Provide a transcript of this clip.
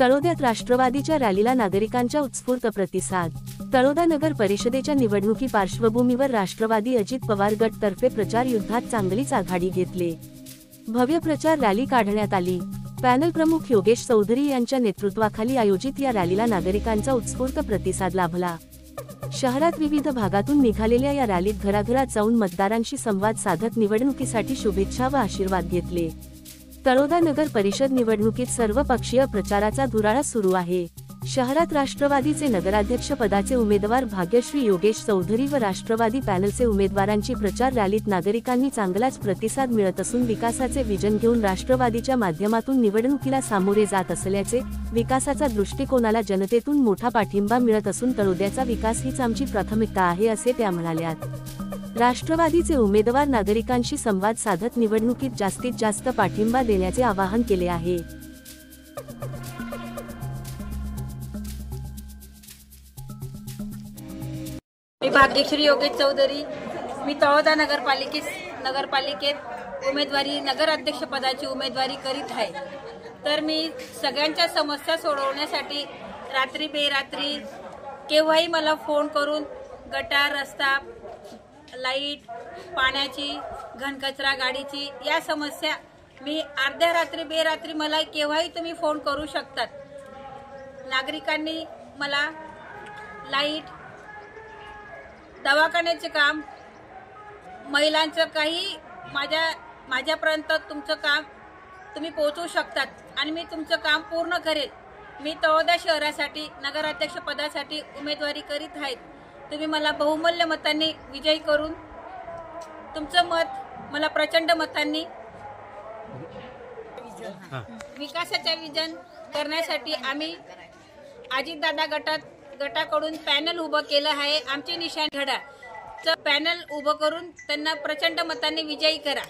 तळोद्यात राष्ट्रवादीच्या रॅलीला नागरिकांचा उत्स्फूर्त प्रतिसाद। तळोदा नगर परिषदेच्या निवडणुकी पार्श्वभूमीवर राष्ट्रवादी अजित पवार गट तर्फे प्रचार युद्धात चांगलीच आघाडी घेतली। भव्य प्रचार रॅली काढण्यात आली। पॅनल प्रमुख योगेश चौधरी यांच्या नेतृत्वाखाली आयोजित या रॅलीला नागरिकांचा उत्स्फूर्त प्रतिसाद लाभला। शहरात विविध भागातून निघालेल्या या रॅलीत घराघरात जाऊन मतदारांशी संवाद साधत निवडणुकीसाठी शुभेच्छा व आशीर्वाद घेतले। तळोदा नगर परिषद निवडणुकीत सर्व पक्षीय प्रचाराचा धुराळा सुरू आहे। शहरात राष्ट्रवादीचे नगराध्यक्ष पदाचे उमेदवार भाग्यश्री योगेश चौधरी व राष्ट्रवादी पॅनलचे उमेदवारांची प्रचार रॅलीत नागरिकांनी चांगलाच प्रतिसाद मिळत असून विकासाचे विजन घेऊन राष्ट्रवादीच्या माध्यमातून निवडणुकीला सामोरे जात असल्याचे, विकासाचा दृष्टिकोनाला जनतेतून मोठा पाठिंबा मिळत असून तळोद्याचा विकास हीच आमची प्राथमिकता आहे असे त्या म्हणाल्यात। राष्ट्रवादीचे उमेदवार नागरिकांशी संवाद साधत निवडणुकीत जास्तीत जास्त पाठिंबा देण्याचे आवाहन केले आहे। मी भाग्यश्री योगेश चौधरी, मी तळोदा नगरपालिकेत उमेदवारी नगराध्यक्ष पदाची उमेदवारी करीत आहे। तर मी सगळ्यांच्या समस्या सोडवण्यासाठी रात्री बेरात्री केव्हाही मला फोन करून गटार, रस्ता, लाईट, पाण्याची, घनकचरा गाडीची या समस्या मी अर्ध्या रात्री बेरात्री मला केव्हाही तुम्ही फोन करू शकतात। नागरिकांनी मला लाईट, दवाखान्याचे काम, महिलांचं काही माझ्यापर्यंत तुमचं काम तुम्ही पोहोचवू शकतात आणि मी तुमचं काम पूर्ण करेल। मी तळोदा शहरासाठी नगराध्यक्ष पदासाठी उमेदवारी करीत आहे। तुम्ही मला बहुमूल्य मतांनी विजयी करून तुमचं मत मला प्रचंड मतांनी विकासाचे विजन करण्यासाठी आम्ही अजितदादा गटाकडून पॅनल उभं केलं आहे। आमची निशाणी घड्याळ पॅनल उभं करून त्यांना प्रचंड मतांनी विजयी करा।